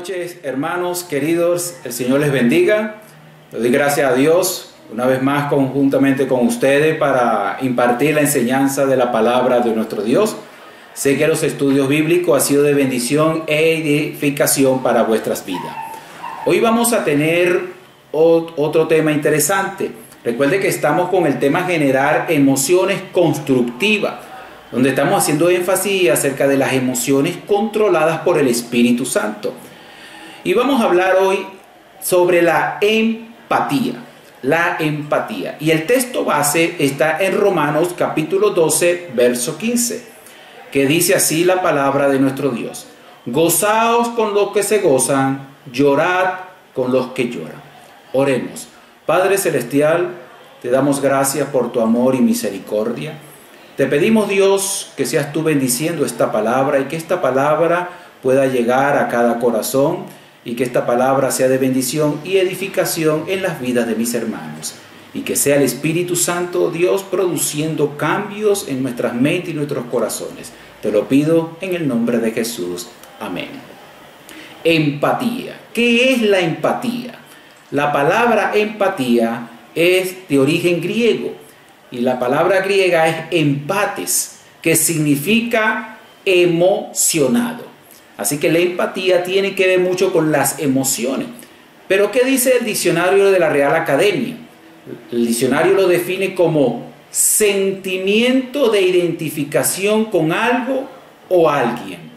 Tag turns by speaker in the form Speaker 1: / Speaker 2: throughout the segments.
Speaker 1: noches, hermanos queridos, el Señor les bendiga. Le doy gracias a Dios una vez más conjuntamente con ustedes para impartir la enseñanza de la palabra de nuestro Dios. Sé que los estudios bíblicos han sido de bendición e edificación para vuestras vidas. Hoy vamos a tener otro tema interesante. Recuerde que estamos con el tema generar emociones constructivas, donde estamos haciendo énfasis acerca de las emociones controladas por el Espíritu Santo. Y vamos a hablar hoy sobre la empatía. La empatía. Y el texto base está en Romanos capítulo 12, verso 15, que dice así la palabra de nuestro Dios: gozaos con los que se gozan, llorad con los que lloran. Oremos. Padre Celestial, te damos gracias por tu amor y misericordia. Te pedimos, Dios, que seas tú bendiciendo esta palabra y que esta palabra pueda llegar a cada corazón y que esta palabra sea de bendición y edificación en las vidas de mis hermanos. Y que sea el Espíritu Santo, Dios, produciendo cambios en nuestras mentes y nuestros corazones. Te lo pido en el nombre de Jesús. Amén. Empatía. ¿Qué es la empatía? La palabra empatía es de origen griego. Y la palabra griega es empates, que significa emocionado. Así que la empatía tiene que ver mucho con las emociones. Pero ¿qué dice el diccionario de la Real Academia? El diccionario lo define como sentimiento de identificación con algo o alguien.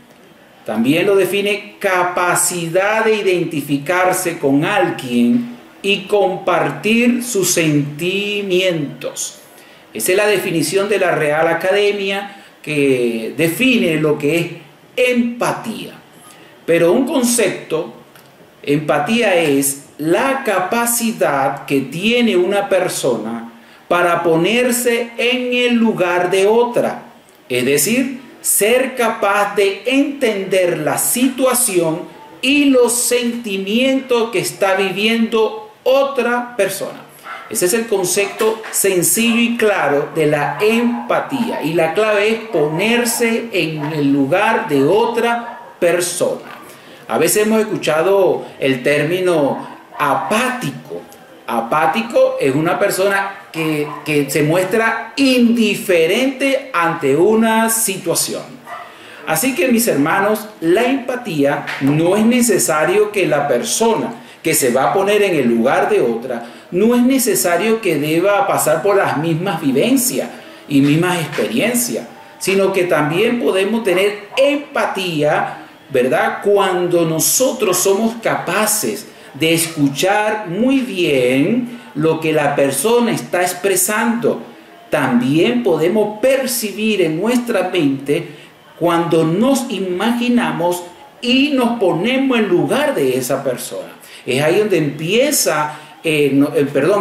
Speaker 1: También lo define capacidad de identificarse con alguien y compartir sus sentimientos. Esa es la definición de la Real Academia, que define lo que es empatía. Pero un concepto, empatía es la capacidad que tiene una persona para ponerse en el lugar de otra. Es decir, ser capaz de entender la situación y los sentimientos que está viviendo otra persona. Ese es el concepto sencillo y claro de la empatía. Y la clave es ponerse en el lugar de otra persona. A veces hemos escuchado el término apático. Apático es una persona que se muestra indiferente ante una situación. Así que, mis hermanos, la empatía no es necesario que la persona que se va a poner en el lugar de otra, no es necesario que deba pasar por las mismas vivencias y mismas experiencias, sino que también podemos tener empatía, ¿verdad? Cuando nosotros somos capaces de escuchar muy bien lo que la persona está expresando. También podemos percibir en nuestra mente cuando nos imaginamos y nos ponemos en lugar de esa persona. Es ahí donde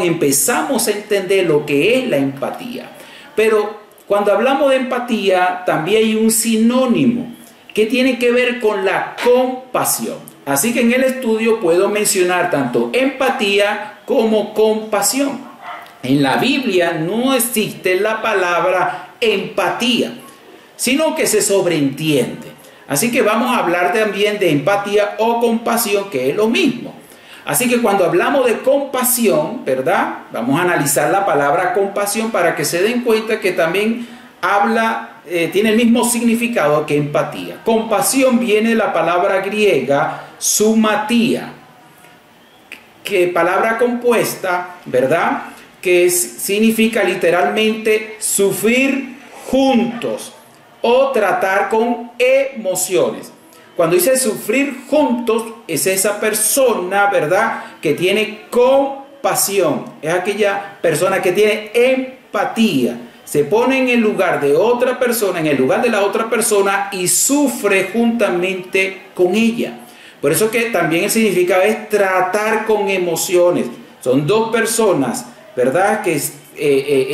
Speaker 1: empezamos a entender lo que es la empatía. Pero cuando hablamos de empatía, también hay un sinónimo que tiene que ver con la compasión. Así que en el estudio puedo mencionar tanto empatía como compasión. En la Biblia no existe la palabra empatía, sino que se sobreentiende. Así que vamos a hablar también de empatía o compasión, que es lo mismo. Así que cuando hablamos de compasión, ¿verdad? Vamos a analizar la palabra compasión para que se den cuenta que también tiene el mismo significado que empatía. Compasión viene de la palabra griega sumatía, que palabra compuesta, ¿verdad? Que significa literalmente sufrir juntos o tratar con emociones. Cuando dice sufrir juntos, es esa persona, ¿verdad?, que tiene compasión. Es aquella persona que tiene empatía. Se pone en el lugar de otra persona, en el lugar de la otra persona y sufre juntamente con ella. Por eso que también el significado es tratar con emociones. Son dos personas, ¿verdad?, que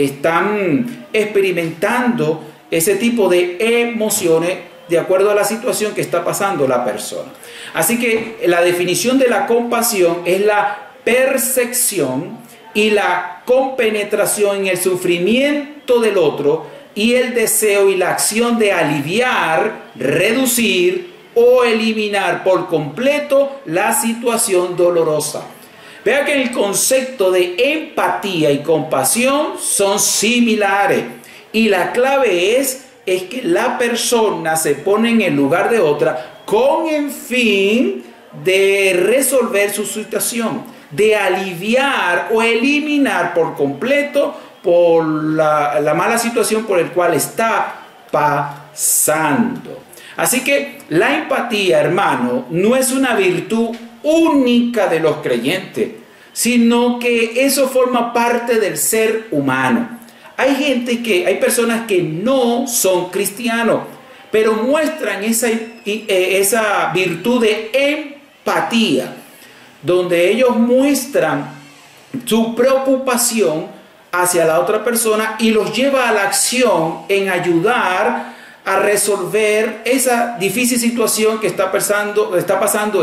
Speaker 1: están experimentando ese tipo de emociones de acuerdo a la situación que está pasando la persona. Así que la definición de la compasión es la percepción y la compenetración en el sufrimiento del otro y el deseo y la acción de aliviar, reducir o eliminar por completo la situación dolorosa. Vea que el concepto de empatía y compasión son similares y la clave es que la persona se pone en el lugar de otra con el fin de resolver su situación, de aliviar o eliminar por completo por la mala situación por la cual está pasando. Así que la empatía, hermano, no es una virtud única de los creyentes, sino que eso forma parte del ser humano. Hay personas que no son cristianos, pero muestran esa virtud de empatía, donde ellos muestran su preocupación hacia la otra persona y los lleva a la acción en ayudar a resolver esa difícil situación que está pasando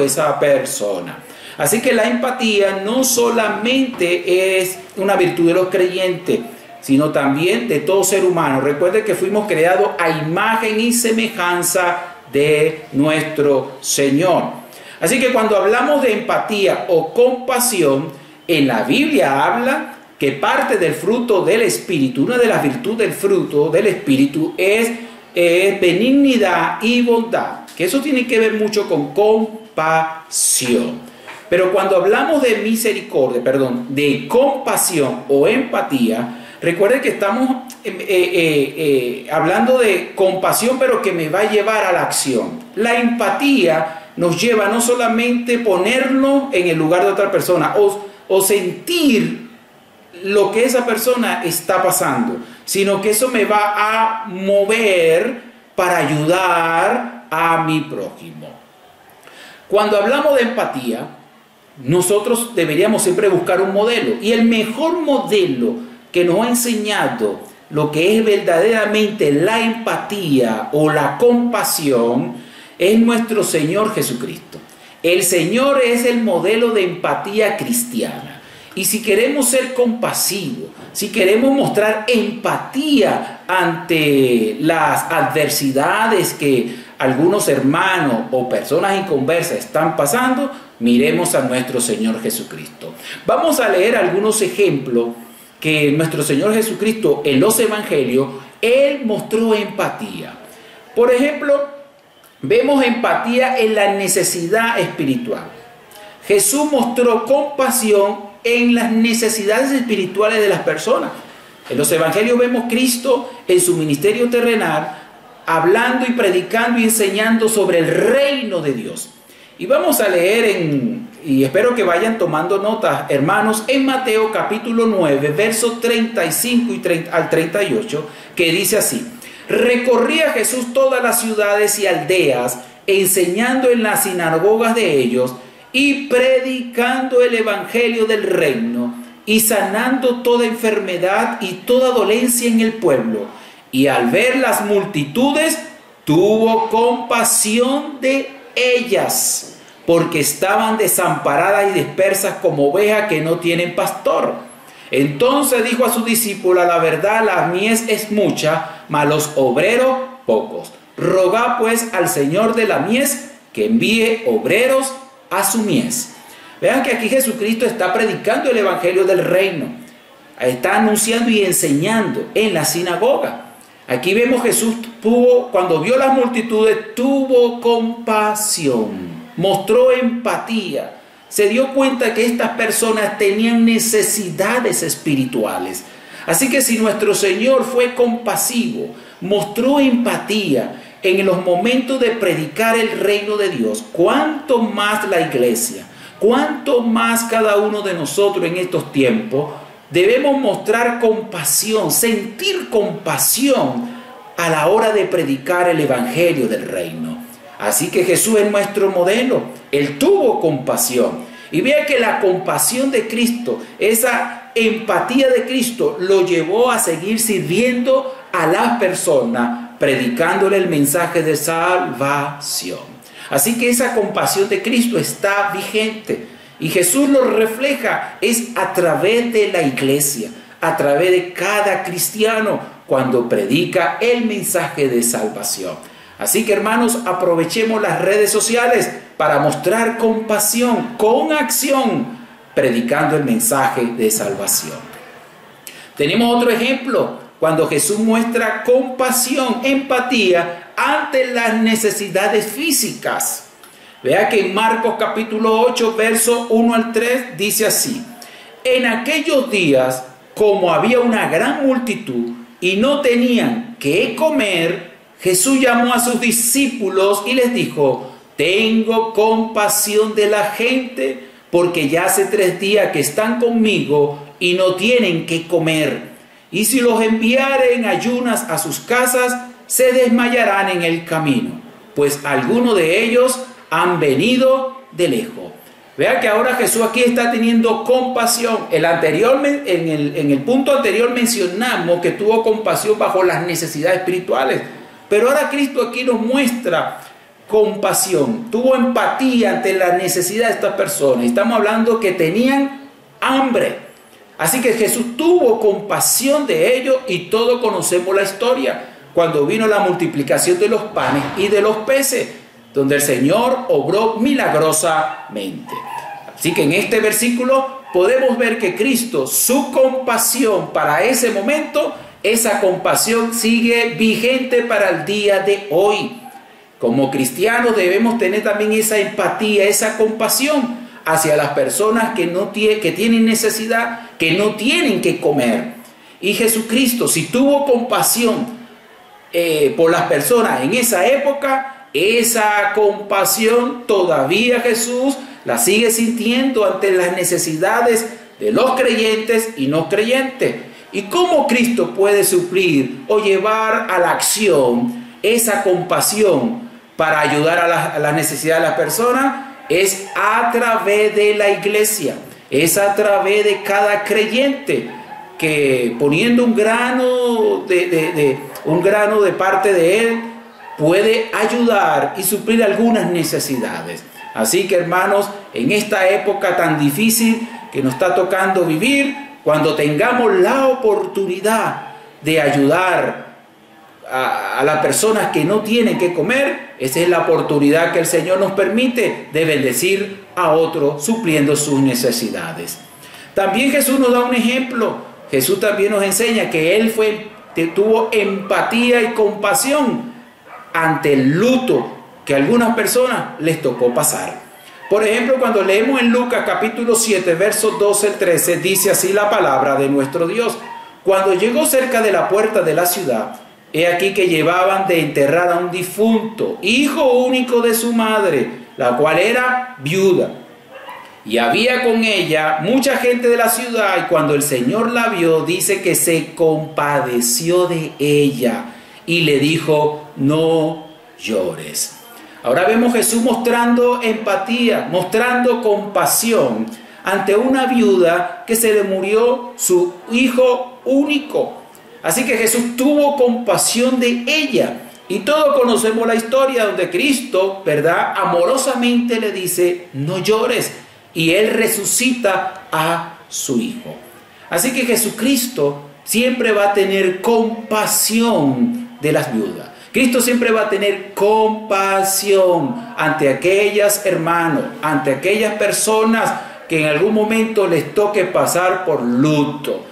Speaker 1: esa persona. Así que la empatía no solamente es una virtud de los creyentes, sino también de todo ser humano. Recuerde que fuimos creados a imagen y semejanza de nuestro Señor. Así que cuando hablamos de empatía o compasión, en la Biblia habla que parte del fruto del Espíritu, una de las virtudes del fruto del Espíritu es benignidad y bondad, que eso tiene que ver mucho con compasión. Pero cuando hablamos de de compasión o empatía, recuerden que estamos hablando de compasión, pero que me va a llevar a la acción. La empatía nos lleva no solamente ponernos en el lugar de otra persona o sentir lo que esa persona está pasando, sino que eso me va a mover para ayudar a mi prójimo. Cuando hablamos de empatía, nosotros deberíamos siempre buscar un modelo, y el mejor modelo que nos ha enseñado lo que es verdaderamente la empatía o la compasión es nuestro Señor Jesucristo. El Señor es el modelo de empatía cristiana. Y si queremos ser compasivos, si queremos mostrar empatía ante las adversidades que algunos hermanos o personas inconversas están pasando, miremos a nuestro Señor Jesucristo. Vamos a leer algunos ejemplos que nuestro Señor Jesucristo en los evangelios, Él mostró empatía. Por ejemplo, vemos empatía en la necesidad espiritual. Jesús mostró compasión en las necesidades espirituales de las personas. En los evangelios vemos Cristo en su ministerio terrenal hablando y predicando y enseñando sobre el reino de Dios. Y vamos a leer y espero que vayan tomando notas, hermanos, en Mateo capítulo 9, versos 35 al 38, que dice así: recorría Jesús todas las ciudades y aldeas, enseñando en las sinagogas de ellos y predicando el evangelio del reino y sanando toda enfermedad y toda dolencia en el pueblo. Y al ver las multitudes, tuvo compasión de ellas, porque estaban desamparadas y dispersas como ovejas que no tienen pastor. Entonces dijo a sus discípulos: a la verdad la mies es mucha, mas los obreros pocos. Rogad pues al Señor de la mies que envíe obreros a su mies. Vean que aquí Jesucristo está predicando el evangelio del reino, está anunciando y enseñando en la sinagoga. Aquí vemos Jesús cuando vio las multitudes, tuvo compasión, mostró empatía, se dio cuenta que estas personas tenían necesidades espirituales. Así que si nuestro Señor fue compasivo, mostró empatía en los momentos de predicar el reino de Dios, ¿cuánto más la iglesia? ¿Cuánto más cada uno de nosotros en estos tiempos debemos mostrar compasión, sentir compasión a la hora de predicar el evangelio del reino? Así que Jesús es nuestro modelo. Él tuvo compasión. Y vea que la compasión de Cristo, esa empatía de Cristo, lo llevó a seguir sirviendo a las personas, predicándole el mensaje de salvación. Así que esa compasión de Cristo está vigente. Y Jesús lo refleja es a través de la iglesia, a través de cada cristiano cuando predica el mensaje de salvación. Así que, hermanos, aprovechemos las redes sociales para mostrar compasión con acción, predicando el mensaje de salvación. Tenemos otro ejemplo, cuando Jesús muestra compasión, empatía ante las necesidades físicas. Vea que en Marcos capítulo 8, versos 1 al 3, dice así: en aquellos días, como había una gran multitud y no tenían qué comer, Jesús llamó a sus discípulos y les dijo: tengo compasión de la gente, porque ya hace 3 días que están conmigo y no tienen qué comer. Y si los enviare en ayunas a sus casas, se desmayarán en el camino, pues algunos de ellos han venido de lejos. Vea que ahora Jesús aquí está teniendo compasión. En el punto anterior mencionamos que tuvo compasión bajo las necesidades espirituales. Pero ahora Cristo aquí nos muestra compasión, tuvo empatía ante la necesidad de estas personas. Estamos hablando que tenían hambre. Así que Jesús tuvo compasión de ellos y todos conocemos la historia. Cuando vino la multiplicación de los panes y de los peces, donde el Señor obró milagrosamente. Así que en este versículo podemos ver que Cristo, su compasión para ese momento, esa compasión sigue vigente para el día de hoy. Como cristianos debemos tener también esa empatía, esa compasión hacia las personas que tienen necesidad, que no tienen que comer. Y Jesucristo, si tuvo compasión por las personas en esa época, esa compasión todavía Jesús la sigue sintiendo ante las necesidades de los creyentes y no creyentes. ¿Y cómo Cristo puede suplir o llevar a la acción esa compasión para ayudar a la necesidad de las personas? Es a través de la iglesia, es a través de cada creyente que poniendo un grano de parte de él puede ayudar y suplir algunas necesidades. Así que, hermanos, en esta época tan difícil que nos está tocando vivir, cuando tengamos la oportunidad de ayudar a las personas que no tienen que comer, esa es la oportunidad que el Señor nos permite de bendecir a otros supliendo sus necesidades. También Jesús nos da un ejemplo. Jesús también nos enseña que Él tuvo empatía y compasión ante el luto que a algunas personas les tocó pasar. Por ejemplo, cuando leemos en Lucas capítulo 7, versos 12 al 13, dice así la palabra de nuestro Dios: cuando llegó cerca de la puerta de la ciudad, he aquí que llevaban de enterrar a un difunto, hijo único de su madre, la cual era viuda. Y había con ella mucha gente de la ciudad, y cuando el Señor la vio, dice que se compadeció de ella y le dijo: no llores. Ahora vemos a Jesús mostrando empatía, mostrando compasión ante una viuda que se le murió su hijo único. Así que Jesús tuvo compasión de ella. Y todos conocemos la historia donde Cristo, ¿verdad?, amorosamente le dice: no llores. Y Él resucita a su hijo. Así que Jesucristo siempre va a tener compasión de las viudas. Cristo siempre va a tener compasión ante aquellas hermanos, ante aquellas personas que en algún momento les toque pasar por luto.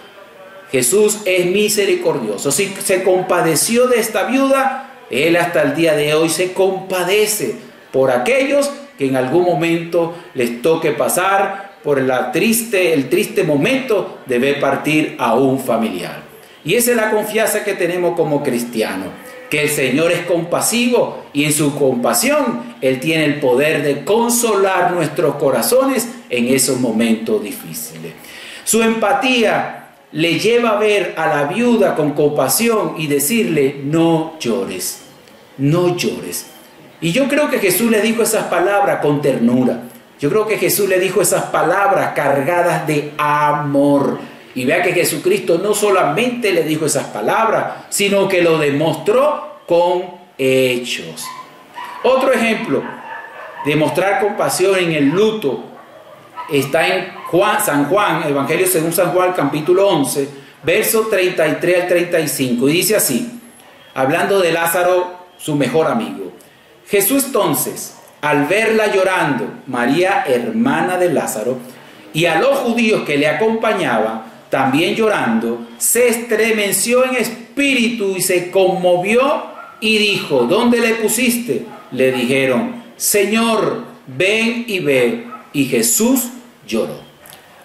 Speaker 1: Jesús es misericordioso. Si se compadeció de esta viuda, Él hasta el día de hoy se compadece por aquellos que en algún momento les toque pasar por el triste momento de ver partir a un familiar. Y esa es la confianza que tenemos como cristianos, que el Señor es compasivo y en su compasión Él tiene el poder de consolar nuestros corazones en esos momentos difíciles. Su empatía le lleva a ver a la viuda con compasión y decirle: no llores, no llores. Y yo creo que Jesús le dijo esas palabras con ternura. Yo creo que Jesús le dijo esas palabras cargadas de amor. Y vea que Jesucristo no solamente le dijo esas palabras, sino que lo demostró con hechos. Otro ejemplo de mostrar compasión en el luto está en San Juan, Evangelio según San Juan, capítulo 11, versos 33 al 35. Y dice así, hablando de Lázaro su mejor amigo. Jesús entonces, al verla llorando, María, hermana de Lázaro, y a los judíos que le acompañaban, también llorando, se estremeció en espíritu y se conmovió y dijo: ¿dónde le pusiste? Le dijeron: Señor, ven y ve. Y Jesús lloró.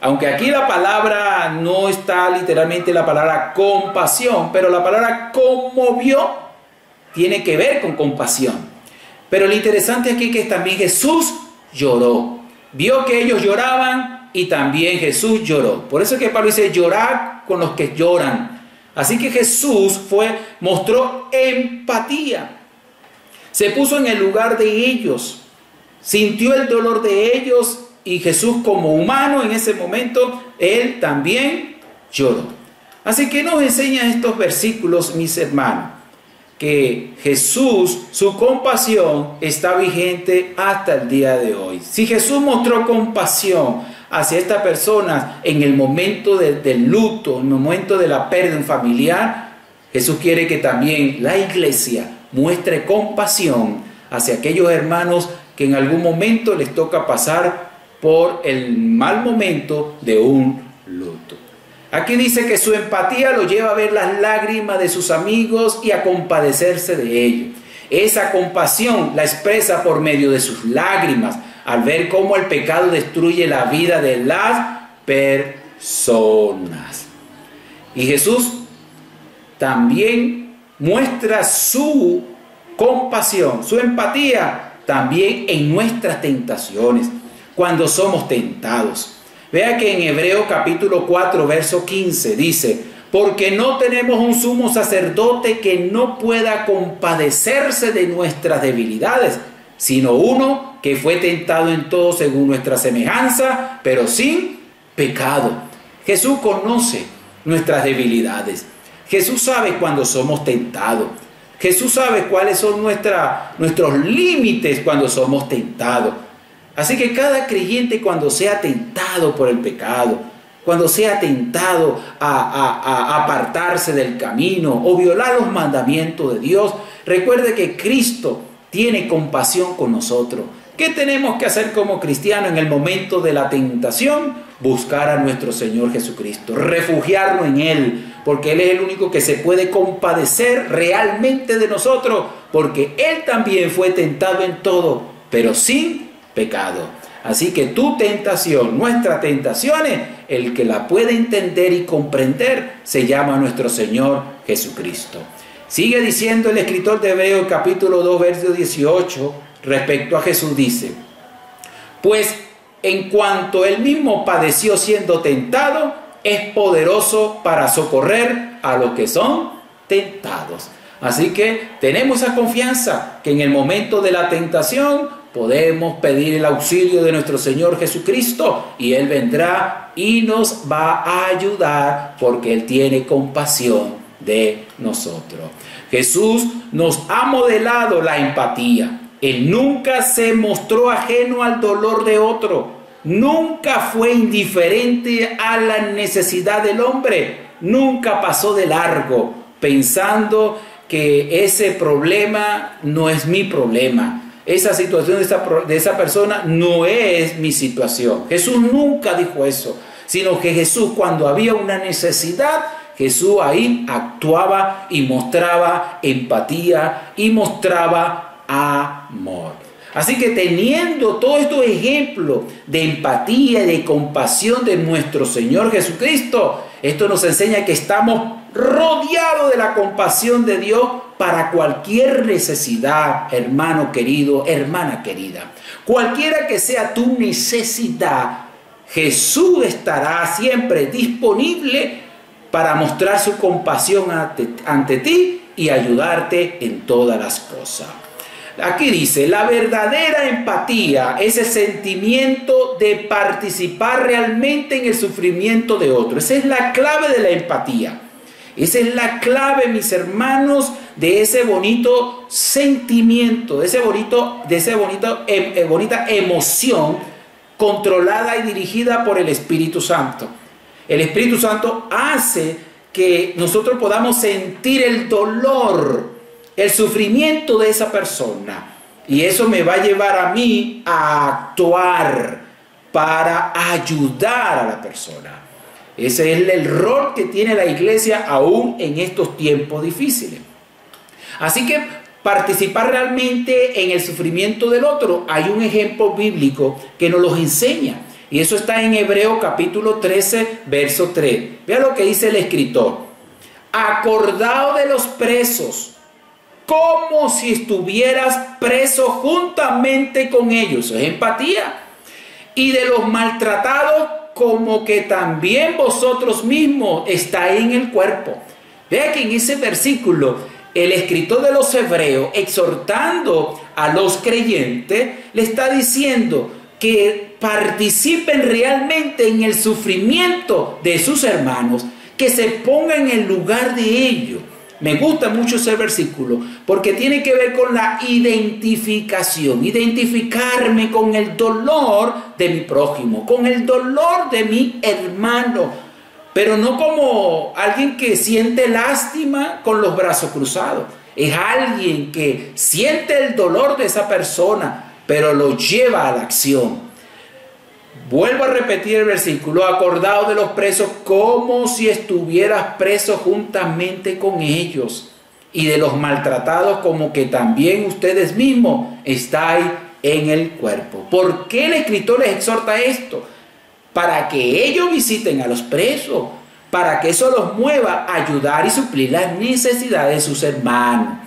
Speaker 1: Aunque aquí la palabra no está literalmente la palabra compasión, pero la palabra conmovió tiene que ver con compasión. Pero lo interesante aquí es que también Jesús lloró. Vio que ellos lloraban y también Jesús lloró. Por eso es que Pablo dice: llorad con los que lloran. Así que Jesús mostró empatía. Se puso en el lugar de ellos. Sintió el dolor de ellos. Y Jesús, como humano en ese momento, él también lloró. Así que nos enseñan estos versículos, mis hermanos, que Jesús, su compasión está vigente hasta el día de hoy. Si Jesús mostró compasión hacia estas personas en el momento del luto, en el momento de la pérdida de un familiar, Jesús quiere que también la iglesia muestre compasión hacia aquellos hermanos que en algún momento les toca pasar por el mal momento de un luto. Aquí dice que su empatía lo lleva a ver las lágrimas de sus amigos y a compadecerse de ellos. Esa compasión la expresa por medio de sus lágrimas, al ver cómo el pecado destruye la vida de las personas. Y Jesús también muestra su compasión, su empatía, también en nuestras tentaciones, cuando somos tentados. Vea que en Hebreos capítulo 4, verso 15 dice: porque no tenemos un sumo sacerdote que no pueda compadecerse de nuestras debilidades, sino uno que fue tentado en todo según nuestra semejanza, pero sin pecado. Jesús conoce nuestras debilidades. Jesús sabe cuando somos tentados. Jesús sabe cuáles son nuestros límites cuando somos tentados. Así que cada creyente, cuando sea tentado por el pecado, cuando sea tentado a apartarse del camino o violar los mandamientos de Dios, recuerde que Cristo tiene compasión con nosotros. ¿Qué tenemos que hacer como cristianos en el momento de la tentación? Buscar a nuestro Señor Jesucristo, refugiarnos en Él, porque Él es el único que se puede compadecer realmente de nosotros, porque Él también fue tentado en todo, pero sin pecado. Así que tu tentación, nuestras tentaciones, el que la puede entender y comprender se llama nuestro Señor Jesucristo. Sigue diciendo el escritor de Hebreos capítulo 2 verso 18 respecto a Jesús, dice: pues en cuanto él mismo padeció siendo tentado, es poderoso para socorrer a los que son tentados. Así que tenemos esa confianza que en el momento de la tentación podemos pedir el auxilio de nuestro Señor Jesucristo y Él vendrá y nos va a ayudar porque Él tiene compasión de nosotros. Jesús nos ha modelado la empatía. Él nunca se mostró ajeno al dolor de otro. Nunca fue indiferente a la necesidad del hombre. Nunca pasó de largo pensando que ese problema no es mi problema. Esa situación de esa persona no es mi situación. Jesús nunca dijo eso, sino que Jesús, cuando había una necesidad, Jesús ahí actuaba y mostraba empatía y mostraba amor. Así que teniendo todos estos ejemplos de empatía y de compasión de nuestro Señor Jesucristo, esto nos enseña que estamos rodeados de la compasión de Dios para cualquier necesidad, hermano querido, hermana querida. Cualquiera que sea tu necesidad, Jesús estará siempre disponible para mostrar su compasión ante ti y ayudarte en todas las cosas. Aquí dice: la verdadera empatía es el sentimiento de participar realmente en el sufrimiento de otro. Esa es la clave de la empatía. Esa es la clave, mis hermanos, de ese bonito sentimiento, de esa bonita emoción controlada y dirigida por el Espíritu Santo. El Espíritu Santo hace que nosotros podamos sentir el dolor el sufrimiento de esa persona. Y eso me va a llevar a mí a actuar para ayudar a la persona. Ese es el rol que tiene la iglesia aún en estos tiempos difíciles. Así que participar realmente en el sufrimiento del otro, hay un ejemplo bíblico que nos lo enseña. Y eso está en Hebreos capítulo 13, verso 3. Vea lo que dice el escritor. Acordado de los presos, como si estuvieras preso juntamente con ellos. Eso es empatía. Y de los maltratados, como que también vosotros mismos estáis en el cuerpo. Vea que en ese versículo, el escritor de los Hebreos, exhortando a los creyentes, le está diciendo que participen realmente en el sufrimiento de sus hermanos, que se pongan en el lugar de ellos. Me gusta mucho ese versículo porque tiene que ver con la identificación, identificarme con el dolor de mi prójimo, con el dolor de mi hermano, pero no como alguien que siente lástima con los brazos cruzados. Es alguien que siente el dolor de esa persona, pero lo lleva a la acción. Vuelvo a repetir el versículo, acordado de los presos como si estuvieras preso juntamente con ellos, y de los maltratados como que también ustedes mismos estáis en el cuerpo. ¿Por qué el escritor les exhorta esto? Para que ellos visiten a los presos, para que eso los mueva a ayudar y suplir las necesidades de sus hermanos.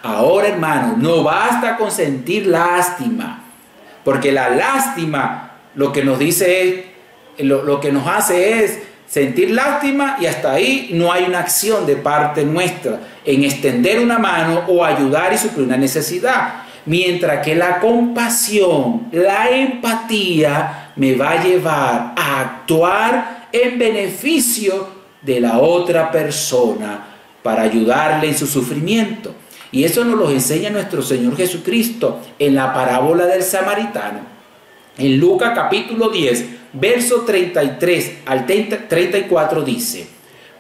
Speaker 1: Ahora, hermanos, no basta con sentir lástima, porque la lástima lo que nos dice es, lo que nos hace es sentir lástima, y hasta ahí no hay una acción de parte nuestra en extender una mano o ayudar y suplir una necesidad. Mientras que la compasión, la empatía me va a llevar a actuar en beneficio de la otra persona para ayudarle en su sufrimiento. Y eso nos lo enseña nuestro Señor Jesucristo en la parábola del samaritano. En Lucas capítulo 10, verso 33 al 34 dice: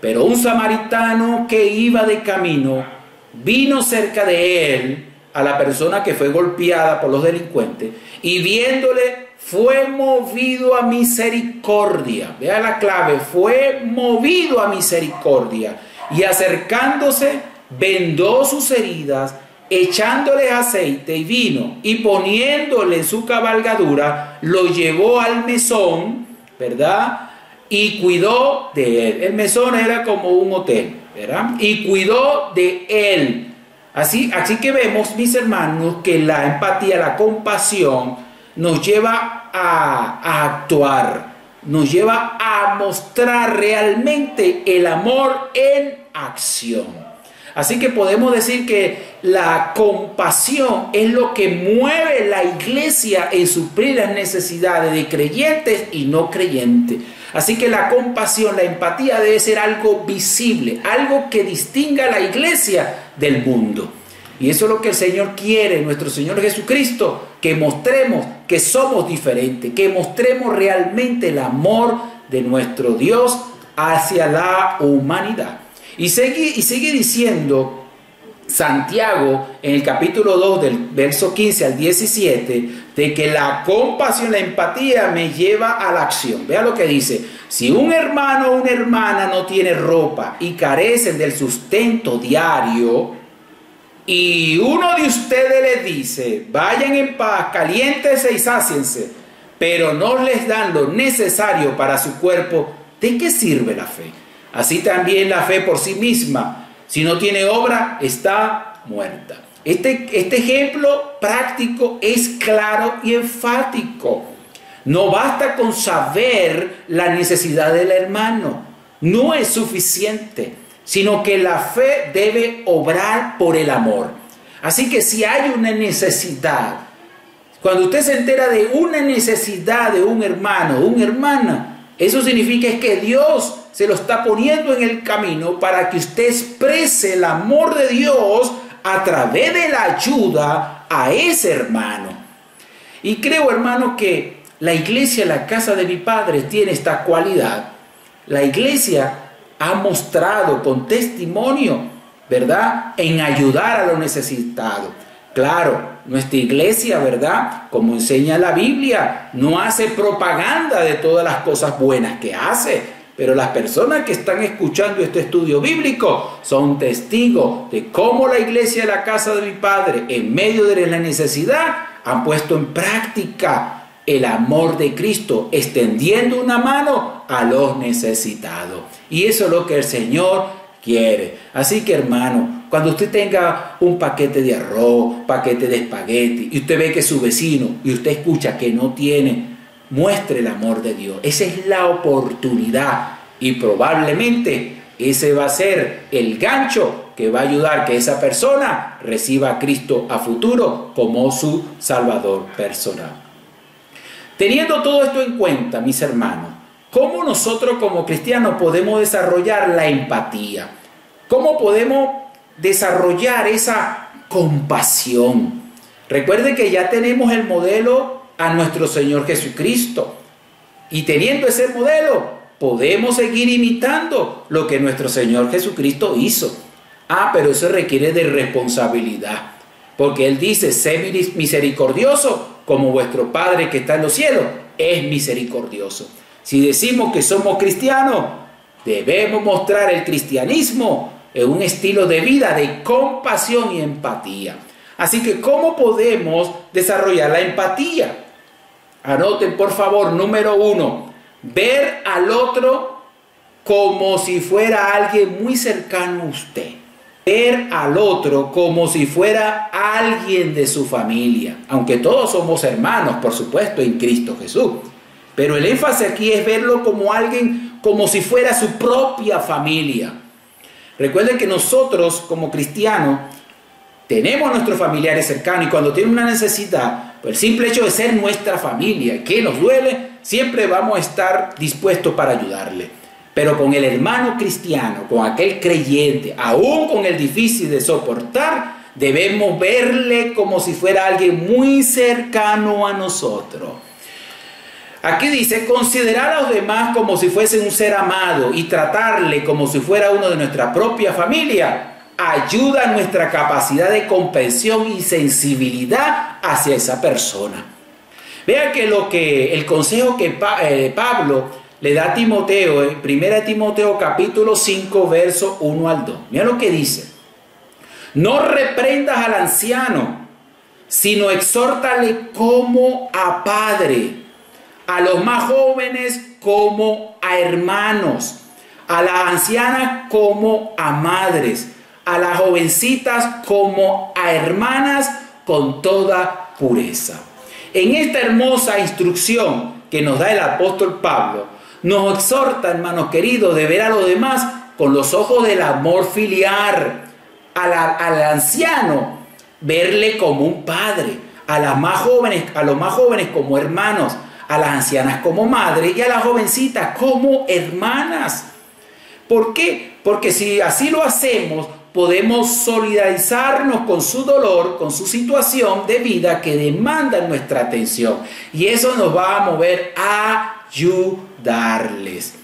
Speaker 1: pero un samaritano que iba de camino vino cerca de él, a la persona que fue golpeada por los delincuentes, y viéndole fue movido a misericordia. Vea la clave, fue movido a misericordia, y acercándose vendó sus heridas, echándole aceite y vino, y poniéndole en su cabalgadura, lo llevó al mesón, ¿verdad? Y cuidó de él. El mesón era como un hotel, ¿verdad? Y cuidó de él. Así que vemos, mis hermanos, que la empatía, la compasión, nos lleva a actuar, nos lleva a mostrar realmente el amor en acción. Así que podemos decir que la compasión es lo que mueve la iglesia en suplir las necesidades de creyentes y no creyentes. Así que la compasión, la empatía debe ser algo visible, algo que distinga a la iglesia del mundo. Y eso es lo que el Señor quiere, nuestro Señor Jesucristo, que mostremos que somos diferentes, que mostremos realmente el amor de nuestro Dios hacia la humanidad. Y sigue diciendo Santiago en el capítulo 2 del verso 15 al 17 de que la compasión, la empatía me lleva a la acción. Vea lo que dice: si un hermano o una hermana no tiene ropa y carecen del sustento diario, y uno de ustedes les dice: vayan en paz, caliéntense y sáciense, pero no les dan lo necesario para su cuerpo, ¿de qué sirve la fe? Así también la fe por sí misma, si no tiene obra, está muerta. Este ejemplo práctico es claro y enfático. No basta con saber la necesidad del hermano, no es suficiente, sino que la fe debe obrar por el amor. Así que si hay una necesidad, cuando usted se entera de una necesidad de un hermano o una hermana, eso significa es que Dios se lo está poniendo en el camino para que usted exprese el amor de Dios a través de la ayuda a ese hermano. Y creo, hermano, que la iglesia, la casa de mi padre, tiene esta cualidad. La iglesia ha mostrado con testimonio ¿verdad?, en ayudar a los necesitados. Claro, nuestra iglesia, ¿verdad?, como enseña la Biblia, no hace propaganda de todas las cosas buenas que hace, pero las personas que están escuchando este estudio bíblico son testigos de cómo la iglesia de la casa de mi Padre, en medio de la necesidad, han puesto en práctica el amor de Cristo, extendiendo una mano a los necesitados. Y eso es lo que el Señor quiere. Así que, hermano, cuando usted tenga un paquete de arroz, paquete de espagueti, y usted ve que su vecino, y usted escucha que no tiene, muestre el amor de Dios. Esa es la oportunidad, y probablemente ese va a ser el gancho que va a ayudar a que esa persona reciba a Cristo a futuro como su Salvador personal. Teniendo todo esto en cuenta, mis hermanos, ¿cómo nosotros como cristianos podemos desarrollar la empatía? ¿Cómo podemos desarrollar esa compasión? Recuerde que ya tenemos el modelo a nuestro Señor Jesucristo. Y teniendo ese modelo, podemos seguir imitando lo que nuestro Señor Jesucristo hizo. Pero eso requiere de responsabilidad. Porque Él dice, sé misericordioso como vuestro Padre que está en los cielos es misericordioso. Si decimos que somos cristianos, debemos mostrar el cristianismo en un estilo de vida de compasión y empatía. Así que, ¿cómo podemos desarrollar la empatía? Anoten, por favor, número 1, ver al otro como si fuera alguien muy cercano a usted. Ver al otro como si fuera alguien de su familia, aunque todos somos hermanos, por supuesto, en Cristo Jesús. Pero el énfasis aquí es verlo como alguien, como si fuera su propia familia. Recuerden que nosotros, como cristianos, tenemos a nuestros familiares cercanos y cuando tienen una necesidad, pues el simple hecho de ser nuestra familia, que nos duele, siempre vamos a estar dispuestos para ayudarle. Pero con el hermano cristiano, con aquel creyente, aún con el difícil de soportar, debemos verle como si fuera alguien muy cercano a nosotros. Aquí dice, considerar a los demás como si fuesen un ser amado y tratarle como si fuera uno de nuestra propia familia, ayuda a nuestra capacidad de comprensión y sensibilidad hacia esa persona. Vea que el consejo que Pablo le da a Timoteo, en 1 Timoteo capítulo 5, verso 1 al 2. Mira lo que dice. No reprendas al anciano, sino exhórtale como a padre, a los más jóvenes como a hermanos, a las ancianas como a madres, a las jovencitas como a hermanas con toda pureza. En esta hermosa instrucción que nos da el apóstol Pablo, nos exhorta, hermanos queridos, de ver a los demás con los ojos del amor filial, al anciano, verle como un padre, a los más jóvenes como hermanos, a las ancianas como madres y a las jovencitas como hermanas. ¿Por qué? Porque si así lo hacemos, podemos solidarizarnos con su dolor, con su situación de vida que demanda nuestra atención. Y eso nos va a mover a ayudarles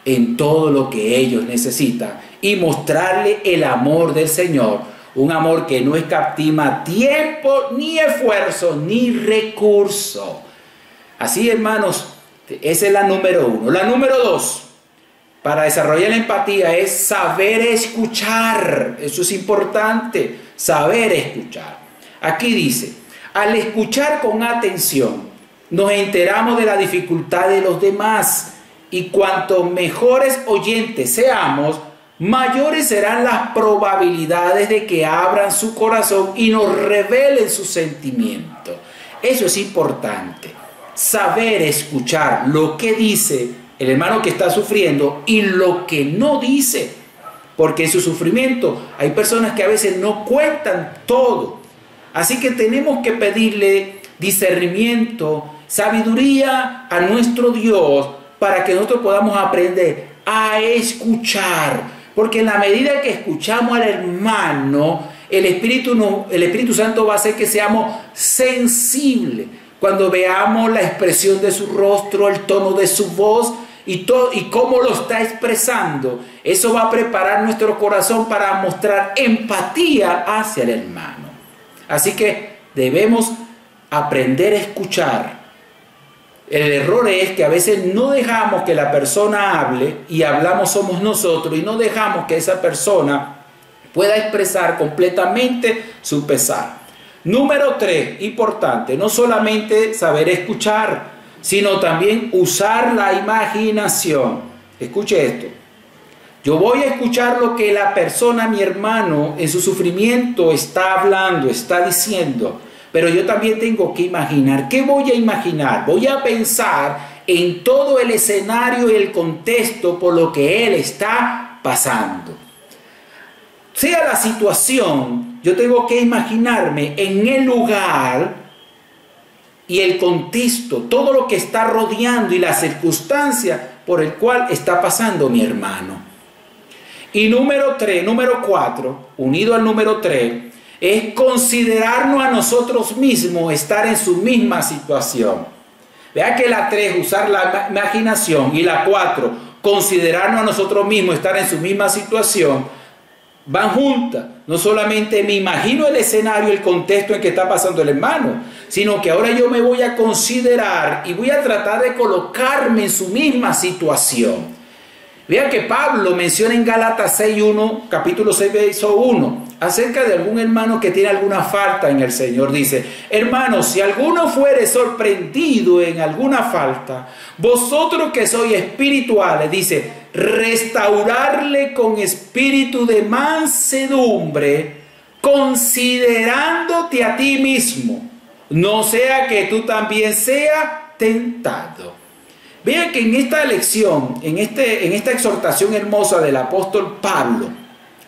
Speaker 1: en todo lo que ellos necesitan y mostrarle el amor del Señor, un amor que no escatima tiempo, ni esfuerzo, ni recurso. Así, hermanos, esa es la número 1. La número 2, para desarrollar la empatía, es saber escuchar. Eso es importante, saber escuchar. Aquí dice, al escuchar con atención, nos enteramos de la dificultad de los demás y cuanto mejores oyentes seamos, mayores serán las probabilidades de que abran su corazón y nos revelen sus sentimientos. Eso es importante, saber escuchar lo que dice el hermano que está sufriendo y lo que no dice, porque en su sufrimiento hay personas que a veces no cuentan todo. Así que tenemos que pedirle discernimiento, sabiduría a nuestro Dios para que nosotros podamos aprender a escuchar, porque en la medida que escuchamos al hermano, el Espíritu Santo va a hacer que seamos sensibles cuando veamos la expresión de su rostro, el tono de su voz y cómo lo está expresando, eso va a preparar nuestro corazón para mostrar empatía hacia el hermano. Así que debemos aprender a escuchar. El error es que a veces no dejamos que la persona hable y hablamos somos nosotros y no dejamos que esa persona pueda expresar completamente su pesar. Número 3, importante, no solamente saber escuchar, sino también usar la imaginación. Escuche esto. Yo voy a escuchar lo que la persona, mi hermano, en su sufrimiento está hablando, está diciendo. Pero yo también tengo que imaginar. ¿Qué voy a imaginar? Voy a pensar en todo el escenario y el contexto por lo que él está pasando. Sea la situación, yo tengo que imaginarme en el lugar y el contexto, todo lo que está rodeando y la circunstancia por el cual está pasando mi hermano. Y número 4, unido al número 3, es considerarnos a nosotros mismos estar en su misma situación. Vea que la 3, usar la imaginación, y la 4, considerarnos a nosotros mismos estar en su misma situación, van juntas. No solamente me imagino el escenario, el contexto en que está pasando el hermano, sino que ahora yo me voy a considerar y voy a tratar de colocarme en su misma situación. Vea que Pablo menciona en Gálatas 6:1, capítulo 6, verso 1, acerca de algún hermano que tiene alguna falta en el Señor. Dice: hermanos, si alguno fuere sorprendido en alguna falta, vosotros que sois espirituales, dice, restaurarle con espíritu de mansedumbre, considerándote a ti mismo, no sea que tú también seas tentado. Vean que en esta lección, en esta exhortación hermosa del apóstol Pablo,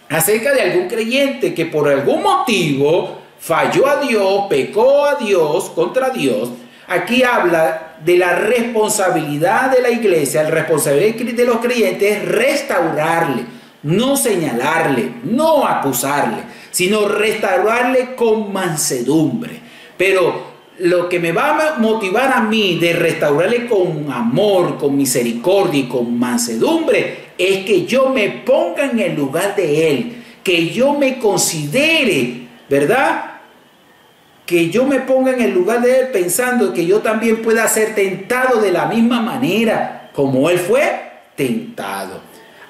Speaker 1: acerca de algún creyente que por algún motivo falló a Dios, pecó a Dios, contra Dios, aquí habla de la responsabilidad de la iglesia, la responsabilidad de los creyentes es restaurarle, no señalarle, no acusarle, sino restaurarle con mansedumbre. Pero lo que me va a motivar a mí de restaurarle con amor, con misericordia y con mansedumbre, es que yo me ponga en el lugar de él, que yo me considere, ¿verdad? Que yo me ponga en el lugar de él pensando que yo también pueda ser tentado de la misma manera como él fue tentado.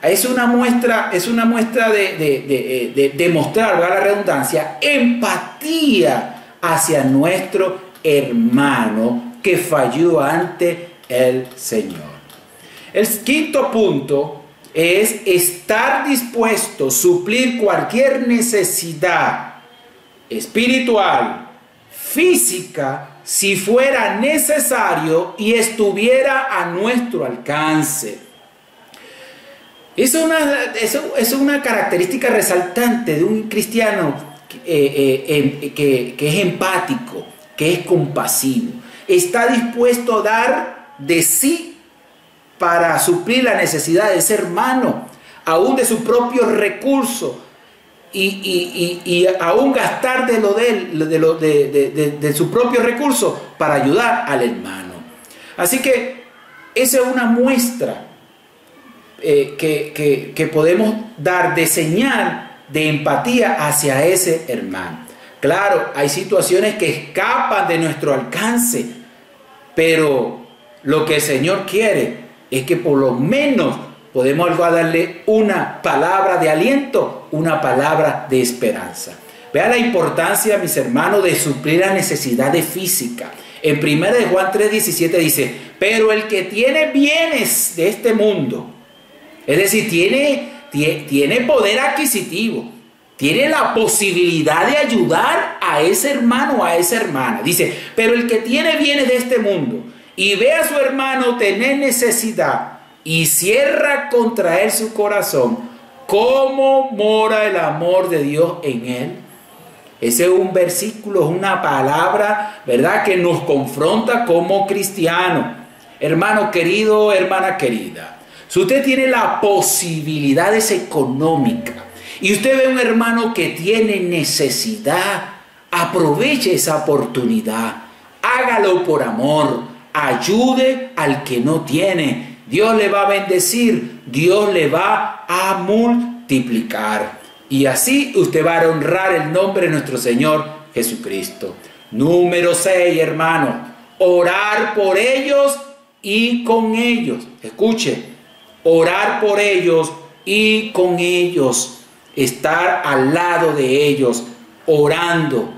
Speaker 1: Es una muestra de mostrar, ¿verdad?, la redundancia, empatía hacia nuestro hermano que falló ante el Señor. El quinto punto es estar dispuesto a suplir cualquier necesidad espiritual, física, si fuera necesario y estuviera a nuestro alcance. Eso es una característica resaltante de un cristiano que es empático, que es compasivo. Está dispuesto a dar de sí para suplir la necesidad de ese hermano, aún de sus propios recursos, y aún gastar de sus propios recursos para ayudar al hermano. Así que esa es una muestra que podemos dar de señal de empatía hacia ese hermano. Claro, hay situaciones que escapan de nuestro alcance, pero lo que el Señor quiere es que por lo menos podemos darle una palabra de aliento, una palabra de esperanza. Vea la importancia, mis hermanos, de suplir las necesidades físicas. En 1 Juan 3:17 dice: pero el que tiene bienes de este mundo, es decir, tiene poder adquisitivo, tiene la posibilidad de ayudar a ese hermano o a esa hermana. Dice, pero el que tiene bienes de este mundo y ve a su hermano tener necesidad y cierra contra él su corazón, ¿cómo mora el amor de Dios en él? Ese es un versículo, es una palabra, ¿verdad?, que nos confronta como cristianos. Hermano querido, hermana querida, si usted tiene las posibilidades económicas y usted ve a un hermano que tiene necesidad, aproveche esa oportunidad, hágalo por amor, ayude al que no tiene. Dios le va a bendecir, Dios le va a multiplicar. Y así usted va a honrar el nombre de nuestro Señor Jesucristo. Número 6, hermanos, orar por ellos y con ellos. Escuche, orar por ellos y con ellos. Estar al lado de ellos, orando.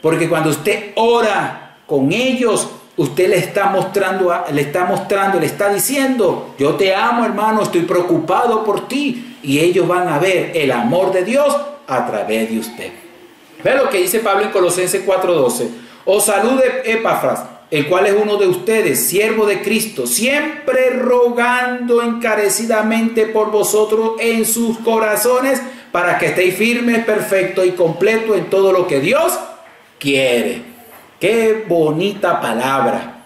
Speaker 1: Porque cuando usted ora con ellos, usted le está diciendo, yo te amo, hermano, estoy preocupado por ti. Y ellos van a ver el amor de Dios a través de usted. Ve lo que dice Pablo en Colosenses 4:12. Os salude Epafras, el cual es uno de ustedes, siervo de Cristo, siempre rogando encarecidamente por vosotros en sus corazones, para que estéis firmes, perfectos y completos en todo lo que Dios quiere. Qué bonita palabra.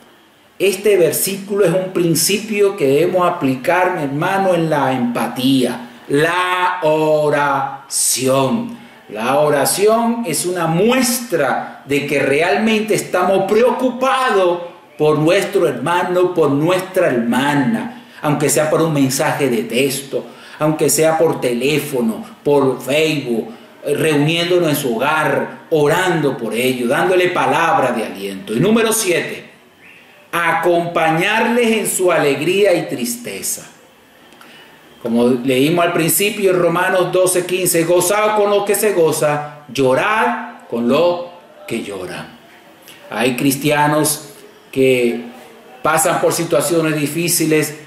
Speaker 1: Este versículo es un principio que debemos aplicar, mi hermano, en la empatía. La oración. La oración es una muestra de que realmente estamos preocupados por nuestro hermano, por nuestra hermana, aunque sea por un mensaje de texto, aunque sea por teléfono, por Facebook, reuniéndonos en su hogar, orando por ellos, dándole palabras de aliento. Y número 7, acompañarles en su alegría y tristeza. Como leímos al principio en Romanos 12:15, gozad con lo que se goza, llorad con lo que lloran. Hay cristianos que pasan por situaciones difíciles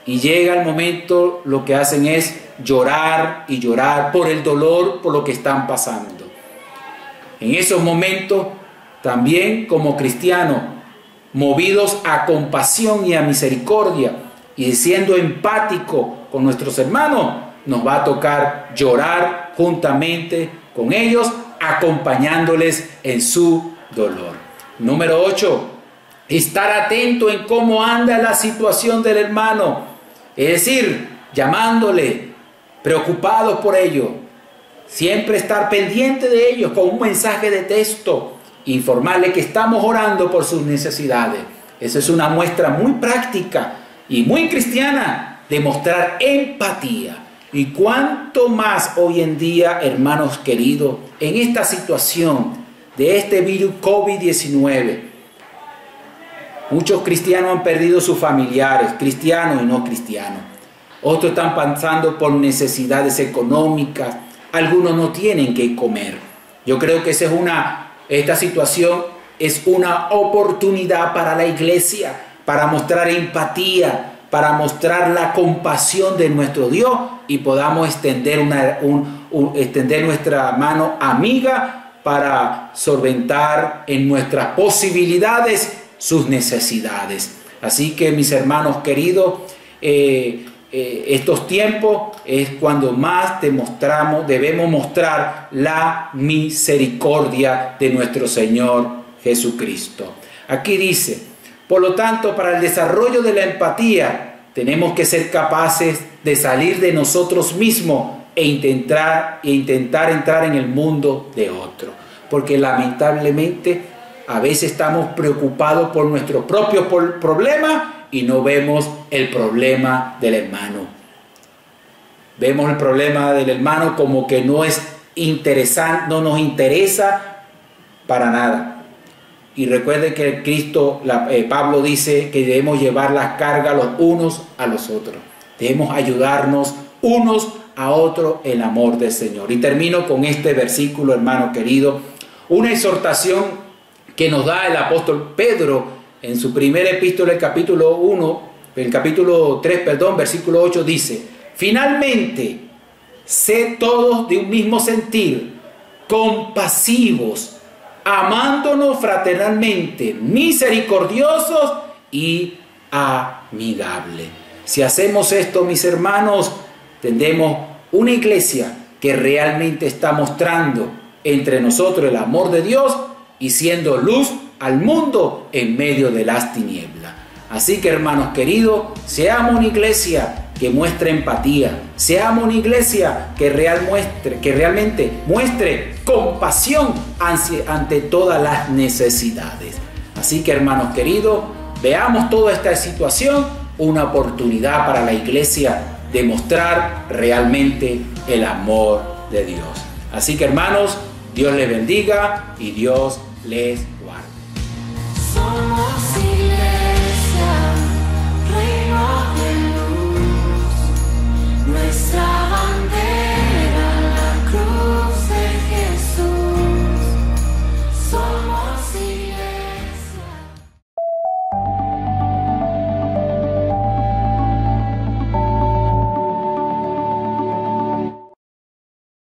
Speaker 1: y llega el momento, lo que hacen es llorar y llorar por el dolor, por lo que están pasando. En esos momentos, también como cristianos, movidos a compasión y a misericordia, y siendo empático con nuestros hermanos, nos va a tocar llorar juntamente con ellos, acompañándoles en su dolor. Número 8, estar atento en cómo anda la situación del hermano, es decir, llamándole, preocupados por ello, siempre estar pendiente de ellos con un mensaje de texto, informarle que estamos orando por sus necesidades. Esa es una muestra muy práctica y muy cristiana de mostrar empatía. Y cuánto más hoy en día, hermanos queridos, en esta situación de este virus COVID-19, muchos cristianos han perdido sus familiares, cristianos y no cristianos. Otros están pasando por necesidades económicas, algunos no tienen que comer. Yo creo que esta situación es una oportunidad para la iglesia, para mostrar empatía, para mostrar la compasión de nuestro Dios y podamos extender nuestra mano amiga para solventar en nuestras posibilidades sus necesidades. Así que, mis hermanos queridos, estos tiempos es cuando más debemos mostrar la misericordia de nuestro Señor Jesucristo. Aquí dice, por lo tanto, para el desarrollo de la empatía, tenemos que ser capaces de salir de nosotros mismos e intentar entrar en el mundo de otro. Porque lamentablemente a veces estamos preocupados por nuestro propio problema y no vemos el problema del hermano. Vemos el problema del hermano como que no es interesante, no nos interesa para nada. Y recuerden que Pablo dice que debemos llevar las cargas los unos a los otros. Debemos ayudarnos unos a otros en el amor del Señor. Y termino con este versículo, hermano querido. Una exhortación que nos da el apóstol Pedro en su primera epístola, el capítulo 3, versículo 8, dice: finalmente, sed todos de un mismo sentir, compasivos, amándonos fraternalmente, misericordiosos y amigables. Si hacemos esto, mis hermanos, tendremos una iglesia que realmente está mostrando entre nosotros el amor de Dios y siendo luz al mundo en medio de las tinieblas. Así que, hermanos queridos, seamos una iglesia que muestre empatía, seamos una iglesia que realmente muestre compasión ante todas las necesidades. Así que, hermanos queridos, veamos toda esta situación una oportunidad para la iglesia de mostrar realmente el amor de Dios. Así que hermanos, Dios les bendiga y Dios les bendiga.